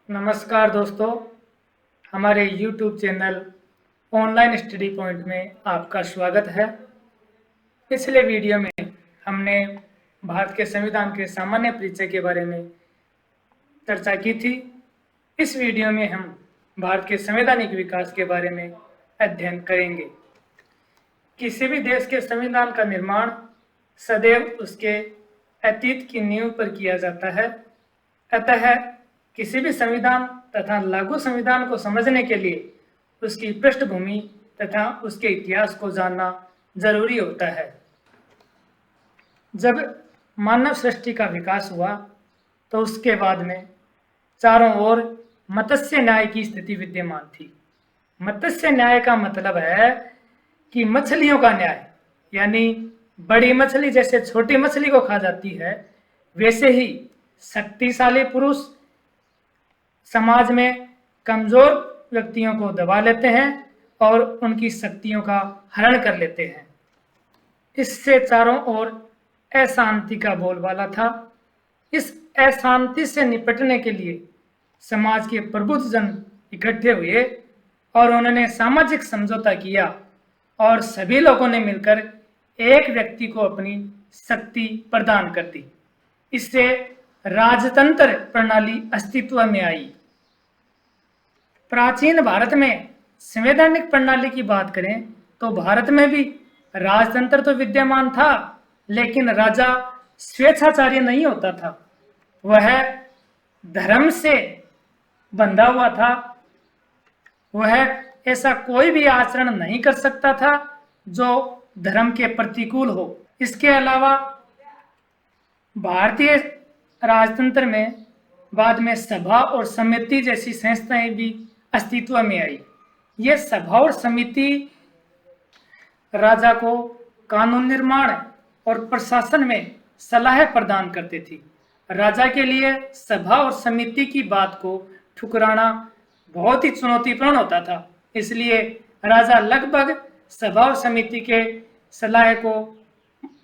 नमस्कार दोस्तों, हमारे YouTube channel online study point में आपका स्वागत है। पिछले वीडियो में हमने भारत के संविधान के सामान्य परिचय के बारे में चर्चा की थी। इस वीडियो में हम भारत के संवैधानिक विकास के बारे में अध्ययन करेंगे। किसी भी देश के संविधान का निर्माण सदैव उसके अतीत की नींव पर किया जाता है। अतः किसी भी संविधान तथा लागू संविधान को समझने के लिए उसकी पृष्ठभूमि तथा उसके इतिहास को जानना जरूरी होता है। जब मानव सृष्टि का विकास हुआ तो उसके बाद में चारों ओर मत्स्य न्याय की स्थिति विद्यमान थी। मत्स्य न्याय का मतलब है कि मछलियों का न्याय, यानी बड़ी मछली जैसे छोटी मछली को खा जाती है, वैसे ही शक्तिशाली पुरुष समाज में कमजोर व्यक्तियों को दबा लेते हैं और उनकी शक्तियों का हरण कर लेते हैं। इससे चारों ओर अशांति का बोलबाला था। इस अशांति से निपटने के लिए समाज के प्रबुद्ध जन इकट्ठे हुए और उन्होंने सामाजिक समझौता किया और सभी लोगों ने मिलकर एक व्यक्ति को अपनी शक्ति प्रदान कर दी। इससे राजतंत्र प्रणाली अस्तित्व में आई। प्राचीन भारत में संवैधानिक प्रणाली की बात करें तो भारत में भी राजतंत्र तो विद्यमान था, लेकिन राजा स्वेच्छाचारी नहीं होता था। वह धर्म से बंधा हुआ था। वह ऐसा कोई भी आचरण नहीं कर सकता था जो धर्म के प्रतिकूल हो। इसके अलावा भारतीय राजतंत्र में बाद में सभा और समिति जैसी संस्थाएं भी अस्तित्व में आई। यह सभा और समिति राजा को कानून निर्माण और प्रशासन में सलाह प्रदान करती थी। राजा के लिए सभा और समिति की बात को ठुकराना बहुत ही चुनौतीपूर्ण होता था। इसलिए राजा लगभग सभा और समिति के सलाह को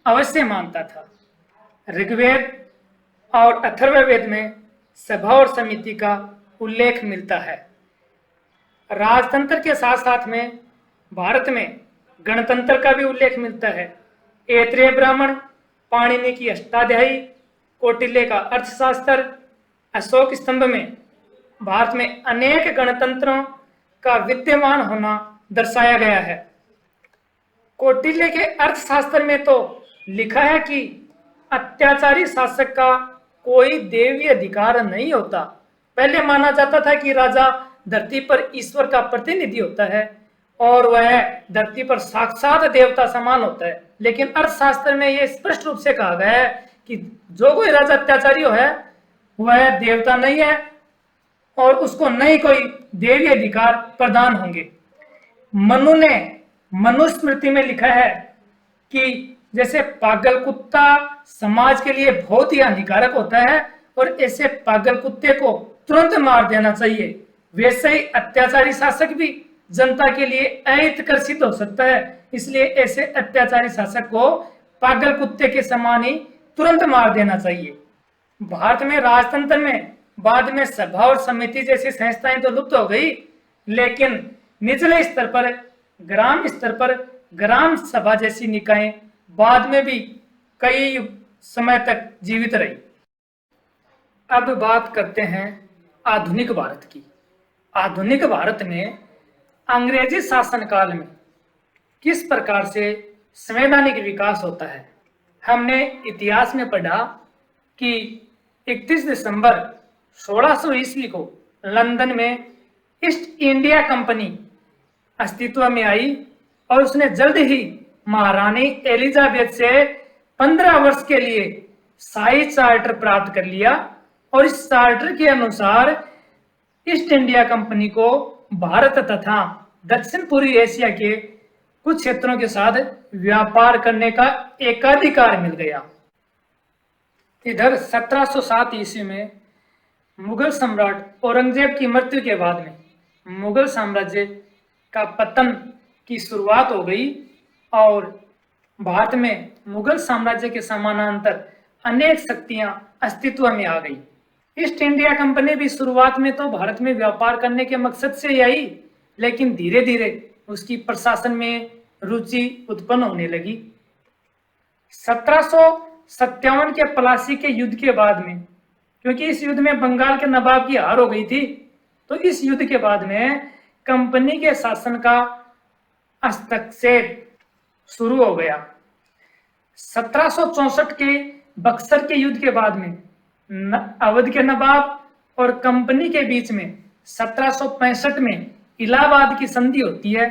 अवश्य मानता था। ऋग्वेद और अथर्ववेद में सभा और समिति का उल्लेख मिलता है। राजतंत्र के साथ साथ में भारत में गणतंत्र का भी उल्लेख मिलता है। ऐत्रेय ब्राह्मण, पाणिनि की अष्टाध्यायी, कौटिल्य का अर्थशास्त्र, अशोक स्तंभ में भारत में अनेक गणतंत्रों का विद्यमान होना दर्शाया गया है। कौटिल्य के अर्थशास्त्र में तो लिखा है कि अत्याचारी शासक का कोई दैवीय अधिकार नहीं होता। पहले माना जाता था कि राजा धरती पर ईश्वर का प्रतिनिधि होता है और वह धरती पर साक्षात देवता समान होता है, लेकिन अर्थशास्त्र में यह स्पष्ट रूप से कहा गया है कि जो कोई राजा अत्याचारी हो है वह देवता नहीं है और उसको नहीं कोई देवी अधिकार प्रदान होंगे। मनु ने मनुस्मृति में लिखा है कि जैसे पागल कुत्ता समाज के लिए बहुत ही हानिकारक होता है और ऐसे पागल कुत्ते को तुरंत मार देना चाहिए, वैसे ही अत्याचारी शासक भी जनता के लिए अहितकर सिद्ध हो सकता है। इसलिए ऐसे अत्याचारी शासक को पागल कुत्ते के समान ही तुरंत मार देना चाहिए। भारत में राजतंत्र में बाद में सभा और समिति जैसी संस्थाएं तो लुप्त हो गई, लेकिन निचले स्तर पर, ग्राम स्तर पर ग्राम सभा जैसी निकायें बाद में भी कई समय तक जीवित रही। अब बात करते हैं आधुनिक भारत की। आधुनिक भारत में अंग्रेजी शासनकाल में किस प्रकार से संवैधानिक विकास होता है। हमने इतिहास में पढ़ा कि 31 दिसंबर 1600 ईस्वी को लंदन में ईस्ट इंडिया कंपनी अस्तित्व में आई और उसने जल्द ही महारानी एलिजाबेथ से 15 वर्ष के लिए शाही चार्टर प्राप्त कर लिया और इस चार्टर के अनुसार ईस्ट इंडिया कंपनी को भारत तथा दक्षिण पूर्वी एशिया के कुछ क्षेत्रों के साथ व्यापार करने का एकाधिकार मिल गया। इधर 1707 ईस्वी में मुगल सम्राट औरंगजेब की मृत्यु के बाद में मुगल साम्राज्य का पतन की शुरुआत हो गई और भारत में मुगल साम्राज्य के समानांतर अनेक शक्तियां अस्तित्व में आ गई। ईस्ट इंडिया कंपनी भी शुरुआत में तो भारत में व्यापार करने के मकसद से ही आई, लेकिन धीरे धीरे उसकी प्रशासन में रुचि उत्पन्न होने लगी। 1757 के प्लासी के युद्ध के बाद में, क्योंकि इस युद्ध में बंगाल के नवाब की हार हो गई थी, तो इस युद्ध के बाद में कंपनी के शासन का हस्तक्षेप शुरू हो गया। 1764 के बक्सर के युद्ध के बाद में अवध के नवाब और कंपनी के बीच में 1765 में इलाहाबाद की संधि होती है।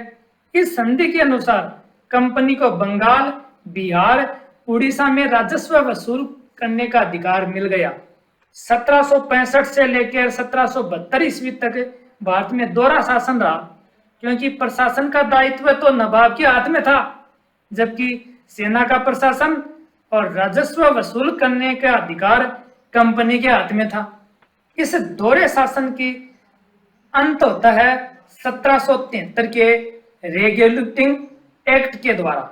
इस संधि के अनुसार कंपनी को बंगाल, बिहार, उड़ीसा में राजस्व वसूल करने का अधिकार मिल गया। 1765 से लेकर 1772 ईस्वी तक भारत में दोहरा शासन रहा, क्योंकि प्रशासन का दायित्व तो नवाब के हाथ में था, जबकि सेना का प्रशासन और राजस्व वसूल करने का अधिकार कंपनी के हाथ में था। इस दोहरे शासन की अंत होता है 1773 के रेगुलेटिंग एक्ट के द्वारा।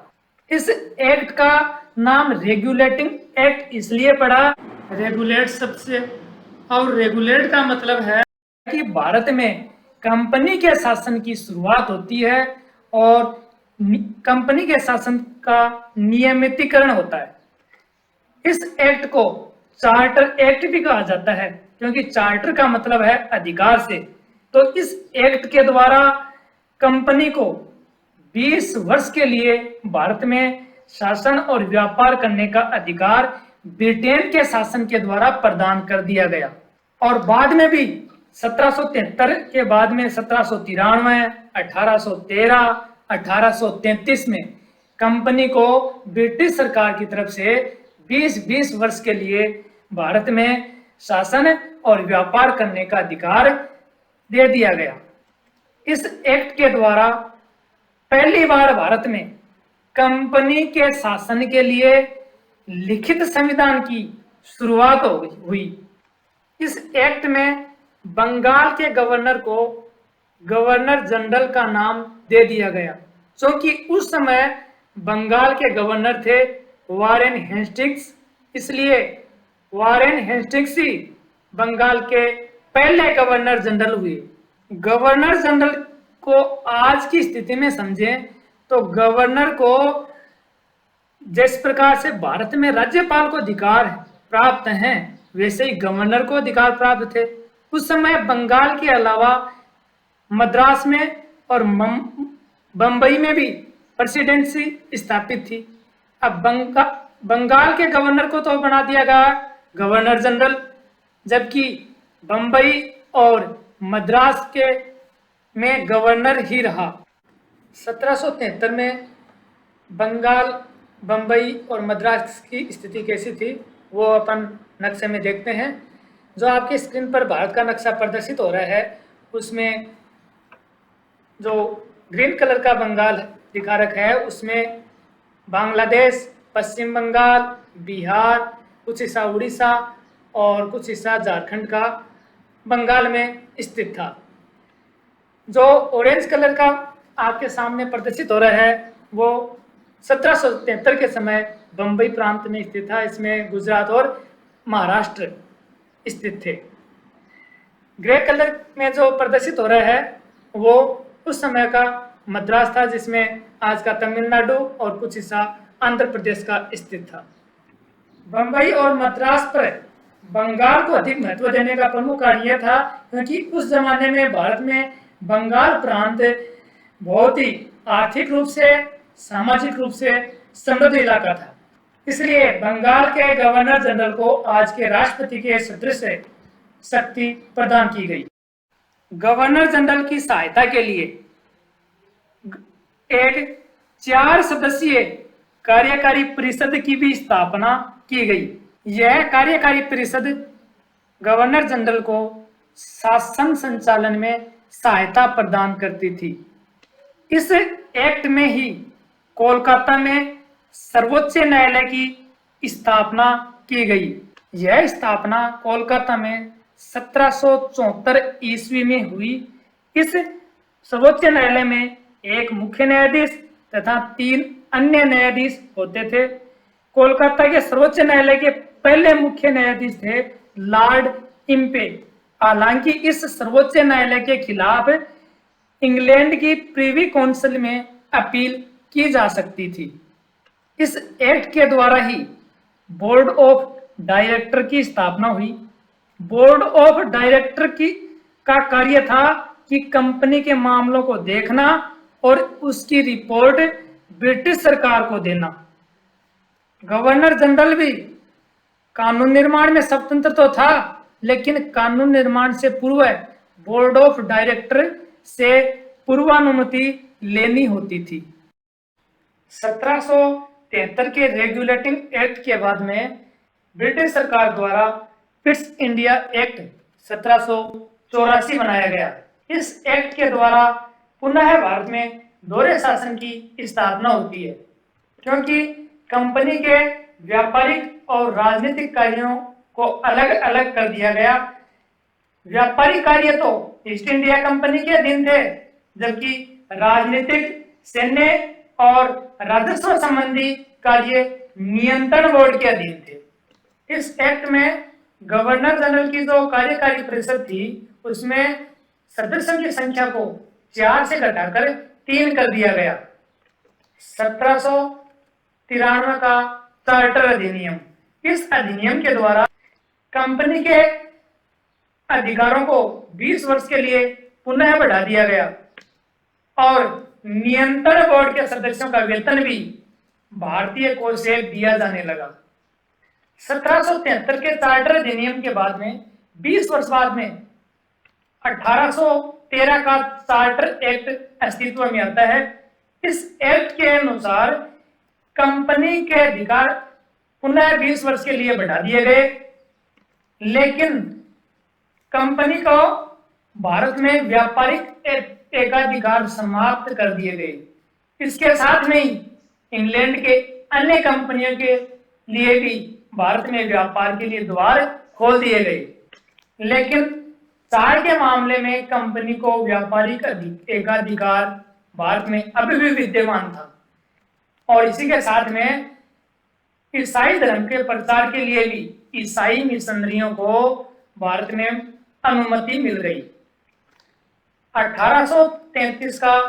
इस एक्ट का नाम रेगुलेटिंग एक्ट इसलिए पड़ा, रेगुलेट सबसे, और रेगुलेट का मतलब है कि भारत में कंपनी के शासन की शुरुआत होती है और कंपनी के शासन का नियमितीकरण होता है। इस एक्ट को चार्टर एक्ट भी कहा जाता है, क्योंकि चार्टर का मतलब है अधिकार से। तो इस एक्ट के द्वारा कंपनी को 20 वर्ष के लिए भारत में शासन और व्यापार करने का अधिकार ब्रिटेन के शासन के द्वारा प्रदान कर दिया गया। और बाद में भी 1773 के बाद में 1793, 1813, 1833 में कंपनी को ब्रिटिश सरकार की तरफ से 20 वर्ष के लिए भारत में शासन और व्यापार करने का अधिकार दे दिया गया। इस एक्ट के द्वारा पहली बार भारत में कंपनी के शासन के लिए लिखित संविधान की शुरुआत हुई। इस एक्ट में बंगाल के गवर्नर को गवर्नर जनरल का नाम दे दिया गया, क्योंकि उस समय बंगाल के गवर्नर थे वारेन हेस्टिंग्स, इसलिए वारेन हेस्टिंग्स ही बंगाल के पहले गवर्नर जनरल हुए। गवर्नर जनरल को आज की स्थिति में समझें तो गवर्नर को जिस प्रकार से भारत में राज्यपाल को अधिकार प्राप्त हैं, वैसे ही गवर्नर को अधिकार प्राप्त थे। उस समय बंगाल के अलावा मद्रास में और बंबई में भी प्रेसिडेंसी स्थापित थी। अब बंगाल के गवर्नर को तो बना दिया गया गवर्नर जनरल, जबकि बंबई और मद्रास के में गवर्नर ही रहा। 1773 में बंगाल, बंबई और मद्रास की स्थिति कैसी थी वो अपन नक्शे में देखते हैं। जो आपकी स्क्रीन पर भारत का नक्शा प्रदर्शित हो रहा है, उसमें जो ग्रीन कलर का बंगाल दिखा रखा है, उसमें बांग्लादेश, पश्चिम बंगाल, बिहार, कुछ हिस्सा उड़ीसा और कुछ हिस्सा झारखंड का बंगाल में स्थित था। जो ऑरेंज कलर का आपके सामने प्रदर्शित हो रहा है वो 1773 के समय बंबई प्रांत में स्थित था। इसमें गुजरात और महाराष्ट्र स्थित थे। ग्रे कलर में जो प्रदर्शित हो रहा है वो उस समय का मद्रास था, जिसमें आज का तमिलनाडु और कुछ हिस्सा आंध्र प्रदेश का स्थित था। बंबई और मद्रास पर बंगाल को अधिक महत्व देने का प्रमुख कारण यह था क्योंकि उस जमाने में भारत में बंगाल प्रांत बहुत ही आर्थिक रूप से, सामाजिक रूप से समृद्ध इलाका था। इसलिए बंगाल के गवर्नर जनरल को आज के राष्ट्रपति के सदृश शक्ति प्रदान की गई। गवर्नर जनरल की सहायता के लिए एक 4 सदस्यीय कार्यकारी परिषद की भी स्थापना की गई। यह कार्यकारी परिषद गवर्नर जनरल को शासन संचालन में सहायता प्रदान करती थी। इस एक्ट में ही कोलकाता में सर्वोच्च न्यायालय की स्थापना की गई। यह स्थापना कोलकाता में 1774 ईस्वी में हुई। इस सर्वोच्च न्यायालय में एक मुख्य न्यायाधीश तथा 3 अन्य न्यायाधीश होते थे। कोलकाता के सर्वोच्च न्यायालय के पहले मुख्य न्यायाधीश थे लॉर्ड इम्पे। हालांकि इस सर्वोच्च न्यायालय के खिलाफ इंग्लैंड की प्रीवी काउंसिल में अपील की जा सकती थी। इस एक्ट के द्वारा ही बोर्ड ऑफ डायरेक्टर की स्थापना हुई। बोर्ड ऑफ डायरेक्टर की का कार्य था कि कंपनी के मामलों को देखना और उसकी रिपोर्ट ब्रिटिश सरकार को देना। गवर्नर जनरल भी कानून निर्माण में स्वतंत्र तो था, लेकिन कानून निर्माण से पूर्व बोर्ड ऑफ डायरेक्टर से पूर्वानुमति लेनी होती थी। 1773 के रेगुलेटिंग एक्ट के बाद में ब्रिटिश सरकार द्वारा पिट्स इंडिया एक्ट 1784 बनाया गया। इस एक्ट के द्वारा पुनः भारत में दोहरे शासन की स्थापना होती है, क्योंकि कंपनी के व्यापारिक और राजनीतिक कार्यों को अलग अलग कर दिया गया। व्यापारिक कार्य तो ईस्ट इंडिया कंपनी के अधीन थे, जबकि राजनीतिक, सैन्य और राजस्व संबंधी कार्य नियंत्रण बोर्ड के अधीन थे। इस एक्ट में गवर्नर जनरल की जो कार्यकारी परिषद थी, उसमें सदस्यों की संख्या को 4 से घटाकर 3 कर दिया गया। 1793 का चार्टर अधिनियम, इस अधिनियम के द्वारा कंपनी के अधिकारों को 20 वर्ष के लिए पुनः बढ़ा दिया गया और नियंत्रण बोर्ड के सदस्यों का वेतन भी भारतीय कोष से दिया जाने लगा। 1773 के चार्टर अधिनियम के बाद में 20 वर्ष बाद में 1813 का चार्टर एक्ट अस्तित्व में आता है। इस एक्ट के अनुसार कंपनी के अधिकार पुनः 20 वर्ष के लिए बढ़ा दिए गए, लेकिन कंपनी को भारत में व्यापारिक एकाधिकार समाप्त कर दिए गए। इसके साथ में ही इंग्लैंड के अन्य कंपनियों के लिए भी भारत में व्यापार के लिए द्वार खोल दिए गए, लेकिन चाय के मामले में कंपनी को व्यापारिक एकाधिकार भारत में अभी भी विद्यमान था और इसी के साथ में ईसाई धर्म के प्रचार के लिए भी ईसाई मिशनरियों को भारत में अनुमति मिल गई। 1833 का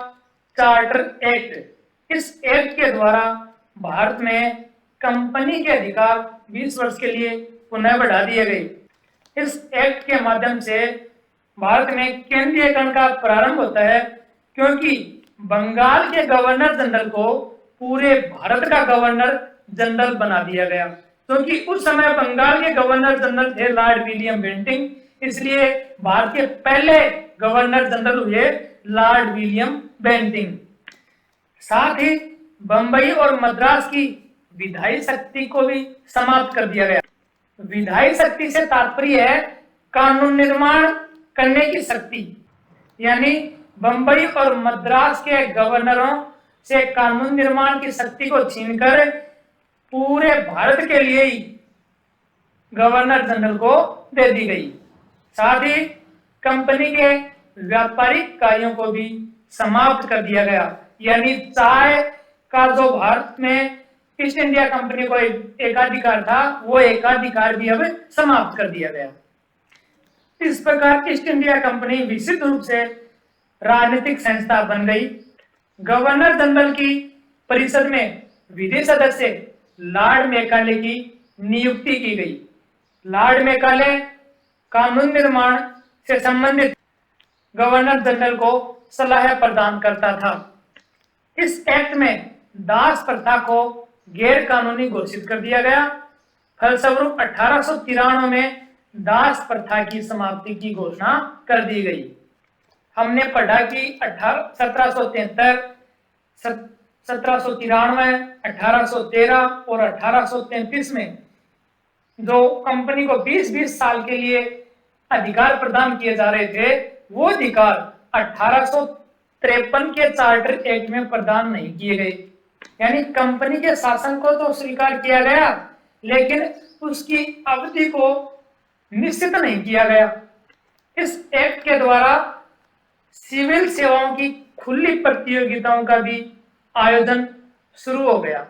चार्टर एक्ट, इस एक्ट के द्वारा भारत में कंपनी के अधिकार 20 वर्ष के लिए पुनः बढ़ा दिए गए। इस एक्ट के माध्यम से भारत में केंद्रीयकरण का प्रारंभ होता है, क्योंकि बंगाल के गवर्नर जनरल को पूरे भारत का गवर्नर जनरल बना दिया गया, क्योंकि उस समय बंगाल के गवर्नर जनरल थे लॉर्ड विलियम बेंटिंग, इसलिए भारत के पहले गवर्नर जनरल हुए लॉर्ड विलियम बेंटिंग। साथ ही बंबई और मद्रास की विधायी शक्ति को भी समाप्त कर दिया गया। विधायी शक्ति से तात्पर्य है कानून निर्माण करने की शक्ति, यानी बंबई और मद्रास के गवर्नरों से कानून निर्माण की शक्ति को छीनकर पूरे भारत के लिए ही गवर्नर जनरल को दे दी गई। साथ ही कंपनी के व्यापारिक कार्यों को भी समाप्त कर दिया गया, यानी चाय का जो भारत में ईस्ट इंडिया कंपनी को एकाधिकार था, वो एकाधिकार भी अब समाप्त कर दिया गया। इस प्रकार ईस्ट इंडिया कंपनी विशुद्ध रूप से राजनीतिक संस्था बन गई। गवर्नर जनरल की परिषद में विधि सदस्य लॉर्ड मैकाले की नियुक्ति की गई। लॉर्ड मैकाले कानून निर्माण से संबंधित गवर्नर जनरल को सलाह प्रदान करता था। इस एक्ट में दास प्रथा को गैर कानूनी घोषित कर दिया गया। फलस्वरूप 1893 में दास प्रथा की समाप्ति की घोषणा कर दी गई। हमने पढ़ा कि 1773, 1793, 1813 और 1833 में जो कंपनी को 20-20 साल के लिए अधिकार प्रदान किए जा रहे थे, वो अधिकार 1853 के चार्टर एक्ट में प्रदान नहीं किए गए। यानी कंपनी के शासन को तो स्वीकार किया गया, लेकिन उसकी अवधि को निश्चित नहीं किया गया। इस एक्ट के द्वारा सिविल सेवाओं की खुली प्रतियोगिताओं का भी आयोजन शुरू हो गया,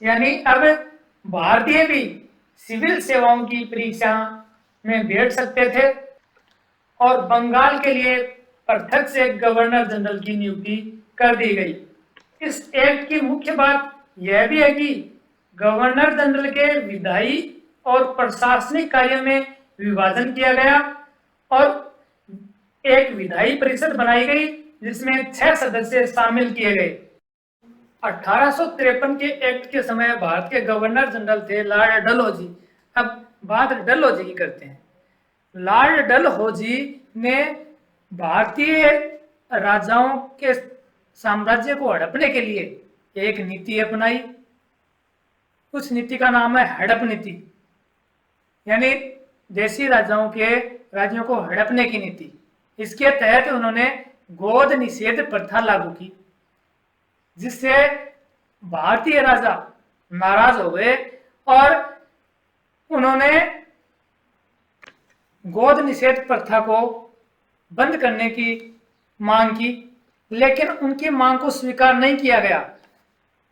यानी अब भारतीय भी सिविल सेवाओं की परीक्षा में बैठ सकते थे और बंगाल के लिए पृथक से गवर्नर जनरल की नियुक्ति कर दी गई। इस एक्ट की मुख्य बात यह भी है कि गवर्नर जनरल के विधायी और प्रशासनिक कार्यों में विभाजन किया गया और एक विधायी परिषद बनाई गई जिसमें 6 सदस्य शामिल किए गए। 1853 के एक्ट के समय भारत के गवर्नर जनरल थे लॉर्ड डलहौजी। अब बात डलहौजी की करते हैं। लॉर्ड डलहौजी ने भारतीय राजाओं के साम्राज्य को हड़पने के लिए एक नीति अपनाई। उस नीति का नाम है हड़प नीति, यानी देशी राजाओं के राज्यों को हड़पने की नीति। इसके तहत उन्होंने गोद निषेध प्रथा लागू की, जिससे भारतीय राजा नाराज हो गए और उन्होंने गोद निषेध प्रथा को बंद करने की मांग की, लेकिन उनकी मांग को स्वीकार नहीं किया गया।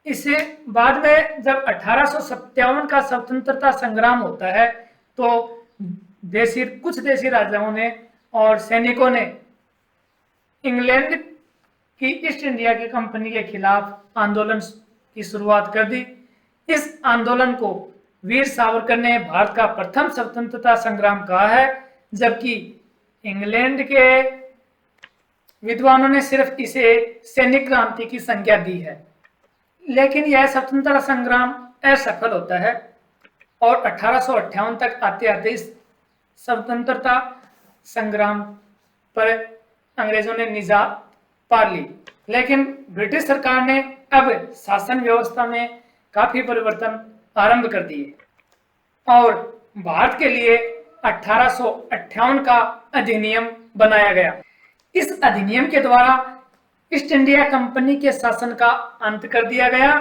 इससे बाद में जब 1857 का स्वतंत्रता संग्राम होता है तो कुछ देशी राजाओं ने और सैनिकों ने इंग्लैंड की ईस्ट इंडिया की कंपनी के खिलाफ आंदोलन की शुरुआत कर दी। इस आंदोलन को वीर सावरकर ने भारत का प्रथम स्वतंत्रता संग्राम कहा है, जबकि इंग्लैंड के विद्वानों ने सिर्फ इसे सैनिक क्रांति की संज्ञा दी है। लेकिन यह स्वतंत्रता संग्राम असफल होता है और 1858 तक आते आते इस स्वतंत्रता संग्राम पर अंग्रेजों ने निजात पा ली। लेकिन ब्रिटिश सरकार ने अब शासन व्यवस्था में काफी परिवर्तन आरंभ कर दिए और भारत के लिए 1858 का अधिनियम बनाया गया। इस अधिनियम के द्वारा ईस्ट इंडिया कंपनी के शासन का अंत कर दिया गया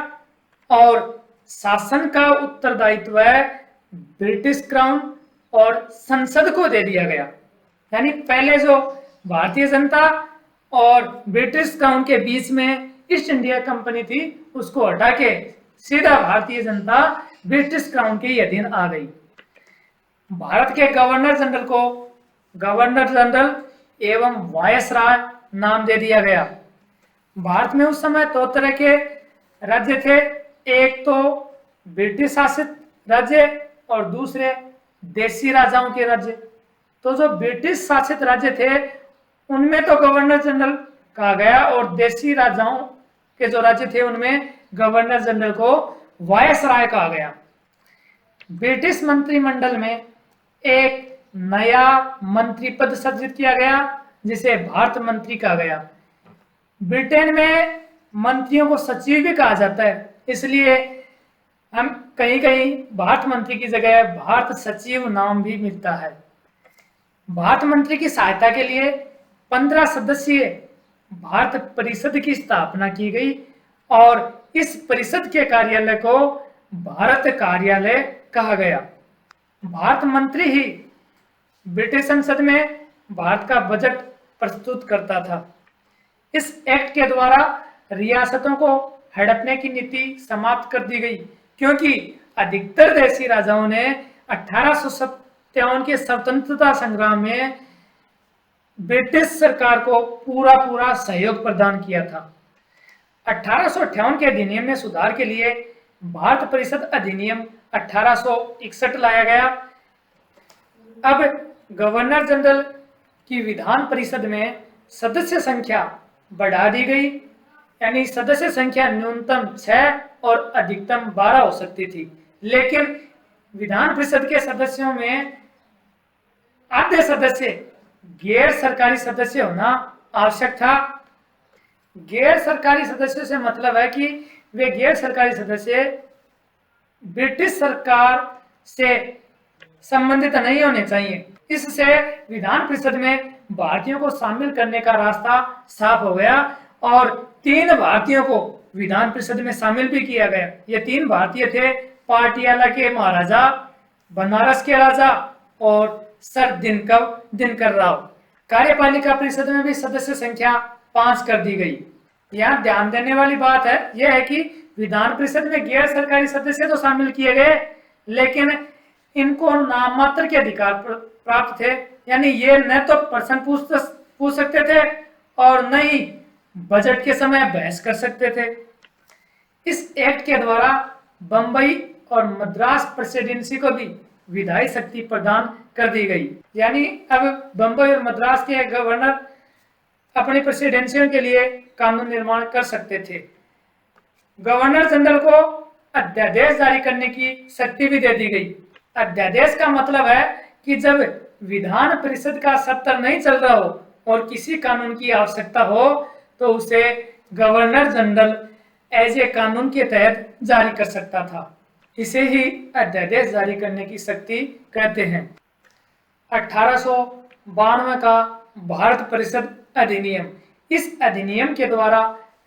और शासन का उत्तरदायित्व ब्रिटिश क्राउन और संसद को दे दिया गया। यानी पहले जो भारतीय जनता और ब्रिटिश क्राउन के बीच में ईस्ट इंडिया कंपनी थी, उसको हटा के सीधा भारतीय जनता ब्रिटिश क्राउन के अधीन आ गई। भारत के गवर्नर जनरल को गवर्नर जनरल एवं वायसराय नाम दे दिया गया। भारत में उस समय दो तरह के राज्य थे, एक तो ब्रिटिश शासित राज्य और दूसरे देशी राजाओं के राज्य। तो जो ब्रिटिश शासित राज्य थे उनमें तो गवर्नर जनरल कहा गया और देशी राजाओं के जो राज्य थे उनमें गवर्नर जनरल को वायसराय कहा गया। ब्रिटिश मंत्रिमंडल में एक नया मंत्री पद सृजित किया गया जिसे भारत मंत्री कहा गया। ब्रिटेन में मंत्रियों को सचिव भी कहा जाता है, इसलिए हम कहीं कहीं भारत मंत्री की जगह भारत सचिव नाम भी मिलता है। भारत मंत्री की सहायता के लिए 15 सदस्यीय भारत परिषद की स्थापना की गई और इस परिषद के कार्यालय को भारत कार्यालय कहा गया। भारत मंत्री ही ब्रिटिश संसद में भारत का बजट प्रस्तुत करता था। इस एक्ट के द्वारा रियासतों को हड़पने की नीति समाप्त कर दी गई, क्योंकि अधिकतर देशी राजाओं ने 1857 के स्वतंत्रता संग्राम में ब्रिटिश सरकार को पूरा सहयोग प्रदान किया था। 1858 के अधिनियम में सुधार के लिए भारत परिषद अधिनियम 1861 लाया गया। अब गवर्नर जनरल की विधान परिषद में सदस्य संख्या बढ़ा दी गई, यानी सदस्य संख्या न्यूनतम 6 और अधिकतम 12 हो सकती थी। लेकिन विधान परिषद के सदस्यों में आधे सदस्य गैर सरकारी सदस्य होना आवश्यक था। गैर सरकारी सदस्यों से मतलब है कि वे गैर सरकारी सदस्य ब्रिटिश सरकार से संबंधित नहीं होने चाहिए। इससे विधान परिषद में भारतीयों को शामिल करने का रास्ता साफ हो गया और 3 भारतीयों को विधान परिषद में शामिल भी किया गया। ये 3 भारतीय थे, पाटियाला के महाराजा, बनारस के राजा और सर दिनकर राव। कार्यपालिका परिषद में भी सदस्य संख्या 5 कर दी गई। यहाँ ध्यान देने वाली बात है यह है कि विधान परिषद में गैर सरकारी सदस्य तो शामिल किए गए, लेकिन इनको नाममात्र के अधिकार प्राप्त थे, यानी ये न तो प्रश्न पूछ सकते थे और न ही बजट के समय बहस कर सकते थे। इस एक्ट के द्वारा बंबई और मद्रास प्रेसिडेंसी को भी विधायी शक्ति प्रदान कर दी गई, यानी अब बंबई और मद्रास के गवर्नर अपनी प्रेसिडेंसियों के लिए कानून निर्माण कर सकते थे। गवर्नर जनरल को अध्यादेश जारी करने की शक्ति भी दे दी गई। अध्यादेश का मतलब है कि जब विधान परिषद का सत्र नहीं चल रहा हो और किसी कानून की आवश्यकता हो तो उसे गवर्नर जनरल एज ए कानून के तहत जारी कर सकता था। इसे ही अध्यादेश जारी करने की शक्ति कहते हैं। 1892 का भारत परिषद अधिनियम, इस अधिनियम के द्वारा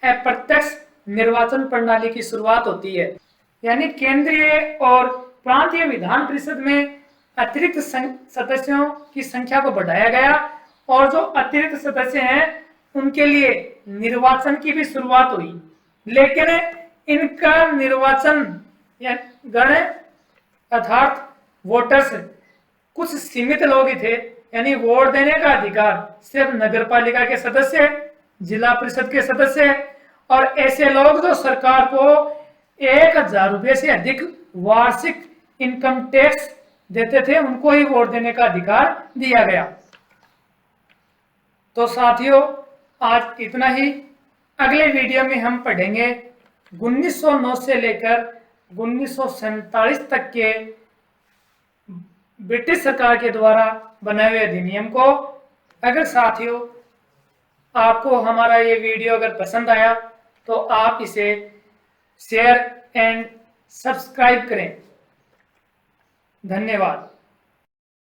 अप्रत्यक्ष निर्वाचन प्रणाली की शुरुआत होती है, यानी केंद्रीय और प्रांतीय विधान परिषद में अतिरिक्त सदस्यों की संख्या को बढ़ाया गया और जो अतिरिक्त सदस्य हैं उनके लिए निर्वाचन की भी शुरुआत हुई, लेकिन इनका निर्वाचन या गण अर्थात वोटर्स कुछ सीमित लोग ही थे, यानी वोट देने का अधिकार सिर्फ नगरपालिका के सदस्य, जिला परिषद के सदस्य और ऐसे लोग जो सरकार को 1000 रुपये से अधिक वार्षिक इनकम टैक्स देते थे, उनको ही वोट देने का अधिकार दिया गया। तो साथियों, आज इतना ही। अगले वीडियो में हम पढ़ेंगे 1909 से लेकर 1947 तक के ब्रिटिश सरकार के द्वारा बनाए हुए अधिनियम को। अगर साथियों आपको हमारा ये वीडियो अगर पसंद आया तो आप इसे शेयर एंड सब्सक्राइब करें। धन्यवाद।